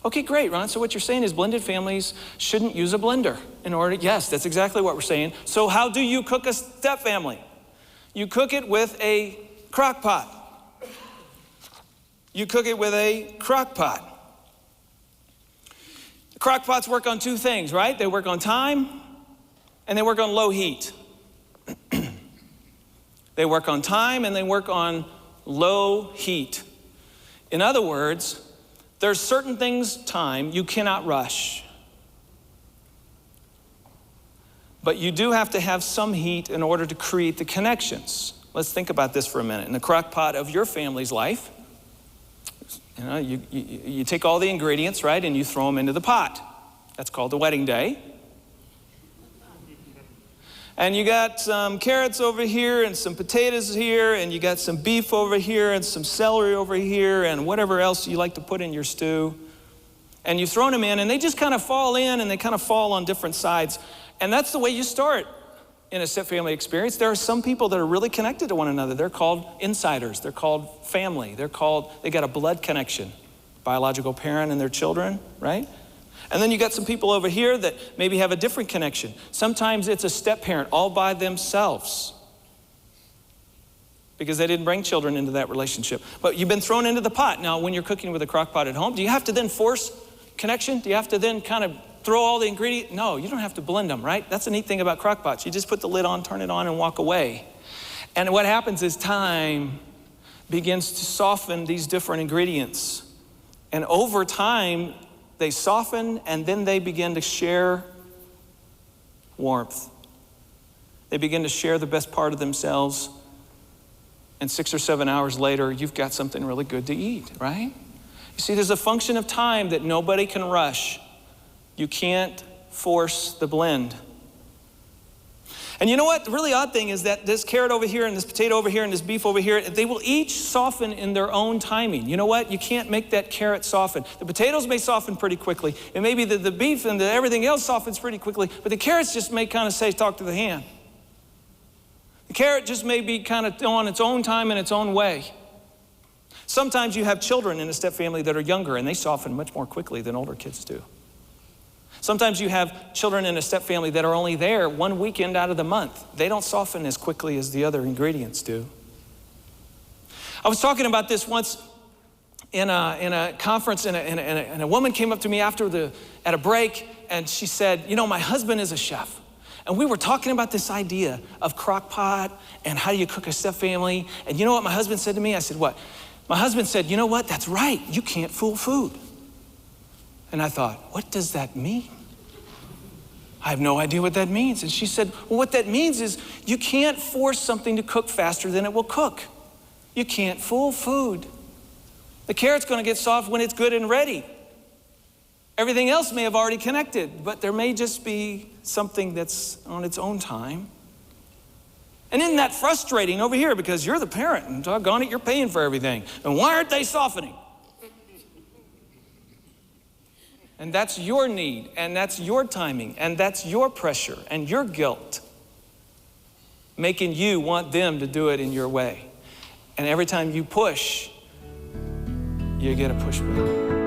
Okay, great, Ron. So what you're saying is blended families shouldn't use a blender in order to, yes, that's exactly what we're saying. So how do you cook a step family? You cook it with a crock pot. You cook it with a crock pot. Crock pots work on two things, right? They work on time and they work on low heat. They work on time and they work on low heat. In other words, there's certain things, time, you cannot rush. But you do have to have some heat in order to create the connections. Let's think about this for a minute. In the crock pot of your family's life, you take all the ingredients, right, and you throw them into the pot. That's called the wedding day. And you got some carrots over here and some potatoes here, and you got some beef over here and some celery over here and whatever else you like to put in your stew. And you've thrown them in, and they just kind of fall in, and they kind of fall on different sides. And that's the way you start in a step family experience. There are some people that are really connected to one another. They're called insiders. They're called family. They got a blood connection, biological parent and their children, right? And then you got some people over here that maybe have a different connection. Sometimes it's a step parent all by themselves because they didn't bring children into that relationship. But you've been thrown into the pot. Now, when you're cooking with a crock pot at home, do you have to then force connection? Do you have to then kind of throw all the ingredients? No, you don't have to blend them, right? That's the neat thing about crock pots. You just put the lid on, turn it on, and walk away. And what happens is time begins to soften these different ingredients. And over time, they soften, and then they begin to share warmth. They begin to share the best part of themselves. And 6 or 7 hours later, you've got something really good to eat, right? You see, there's a function of time that nobody can rush. You can't force the blend. And you know what? The really odd thing is that this carrot over here and this potato over here and this beef over here, they will each soften in their own timing. You know what? You can't make that carrot soften. The potatoes may soften pretty quickly, and maybe the beef and everything else softens pretty quickly, but the carrots just may kind of say, talk to the hand. The carrot just may be kind of on its own time in its own way. Sometimes you have children in a step family that are younger, and they soften much more quickly than older kids do. Sometimes you have children in a step family that are only there one weekend out of the month. They don't soften as quickly as the other ingredients do. I was talking about this once in a conference, and a woman came up to me at a break, and she said, you know, my husband is a chef. And we were talking about this idea of crock pot and how do you cook a step family. And you know what my husband said to me? I said, what? My husband said, you know what? That's right. You can't fool food. And I thought, what does that mean? I have no idea what that means. And she said, well, what that means is you can't force something to cook faster than it will cook. You can't fool food. The carrot's going to get soft when it's good and ready. Everything else may have already connected, but there may just be something that's on its own time. And isn't that frustrating over here? Because you're the parent, and doggone it, you're paying for everything. And why aren't they softening? And that's your need, and that's your timing, and that's your pressure and your guilt, making you want them to do it in your way. And every time you push, you get a pushback.